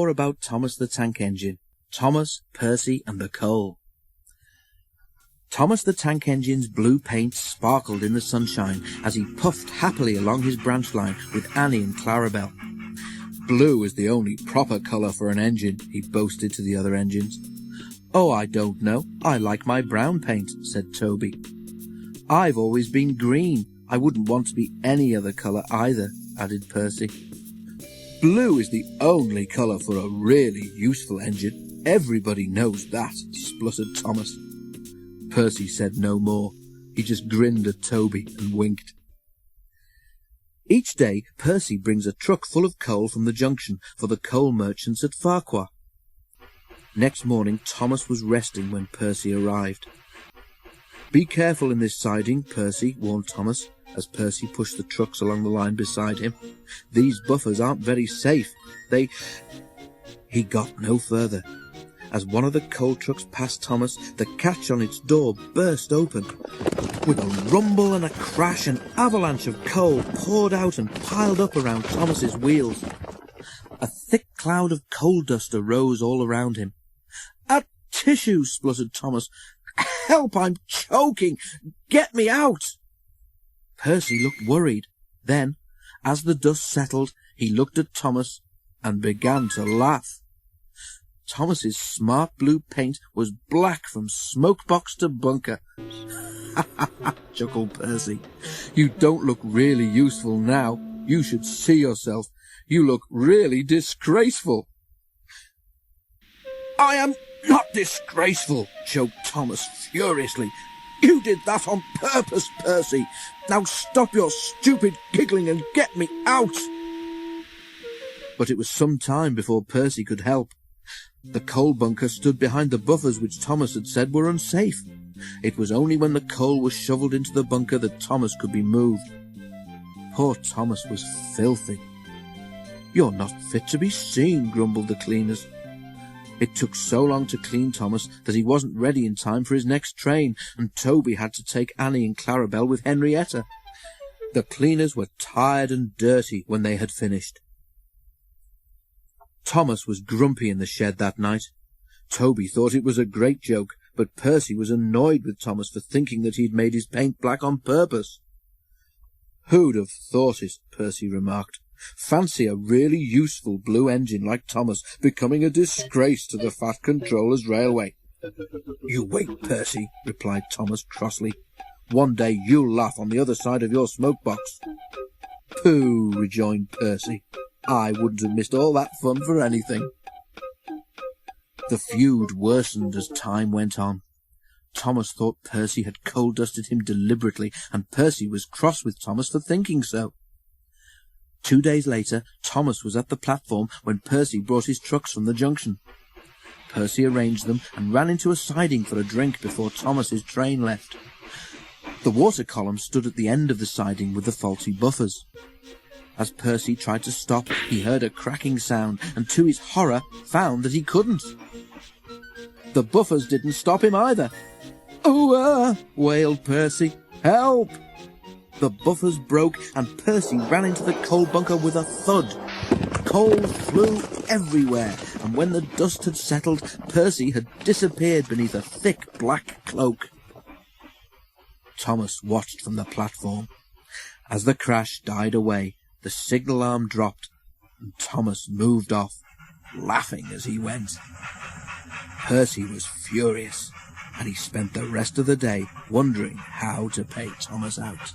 more about Thomas the Tank Engine, Thomas, Percy and the Coal. Thomas the Tank Engine's blue paint sparkled in the sunshine as he puffed happily along his branch line with Annie and Clarabel. "Blue is the only proper colour for an engine," he boasted to the other engines. "Oh, I don't know. I like my brown paint," said Toby. "I've always been green. I wouldn't want to be any other colour either," added Percy. "Blue is the only colour for a really useful engine. Everybody knows that," spluttered Thomas. Percy said no more. He just grinned at Toby and winked. Each day, Percy brings a truck full of coal from the junction for the coal merchants at Farquhar. Next morning, Thomas was resting when Percy arrived. "Be careful in this siding, Percy," warned Thomas, as Percy pushed the trucks along the line beside him. "These buffers aren't very safe. He got no further. As one of the coal trucks passed Thomas, the catch on its door burst open. With a rumble and a crash, an avalanche of coal poured out and piled up around Thomas's wheels. A thick cloud of coal dust arose all around him. "A tissue!" spluttered Thomas. "Help, I'm choking! Get me out!" Percy looked worried. Then, as the dust settled, he looked at Thomas and began to laugh. Thomas's smart blue paint was black from smoke box to bunker. "Ha ha ha," chuckled Percy. "You don't look really useful now. You should see yourself. You look really disgraceful." "I am not disgraceful," choked Thomas furiously. "You did that on purpose, Percy. Now stop your stupid giggling and get me out." But it was some time before Percy could help. The coal bunker stood behind the buffers which Thomas had said were unsafe. It was only when the coal was shoveled into the bunker that Thomas could be moved. Poor Thomas was filthy. "You're not fit to be seen," grumbled the cleaners. It took so long to clean Thomas that he wasn't ready in time for his next train, and Toby had to take Annie and Clarabel with Henrietta. The cleaners were tired and dirty when they had finished. Thomas was grumpy in the shed that night. Toby thought it was a great joke, but Percy was annoyed with Thomas for thinking that he'd made his paint black on purpose. "Who'd have thought it?" Percy remarked. "Fancy a really useful blue engine like Thomas becoming a disgrace to the Fat Controller's Railway." "You wait, Percy," replied Thomas crossly. "One day you'll laugh on the other side of your smoke box." "Pooh," rejoined Percy. "I wouldn't have missed all that fun for anything." The feud worsened as time went on. Thomas thought Percy had coal-dusted him deliberately, and Percy was cross with Thomas for thinking so. 2 days later, Thomas was at the platform when Percy brought his trucks from the junction. Percy arranged them and ran into a siding for a drink before Thomas's train left. The water column stood at the end of the siding with the faulty buffers. As Percy tried to stop, he heard a cracking sound, and to his horror found that he couldn't. The buffers didn't stop him either. "Oh, wailed Percy. "Help!" The buffers broke, and Percy ran into the coal bunker with a thud. Coal flew everywhere, and when the dust had settled, Percy had disappeared beneath a thick black cloak. Thomas watched from the platform. As the crash died away, the signal arm dropped, and Thomas moved off, laughing as he went. Percy was furious, and he spent the rest of the day wondering how to pay Thomas out.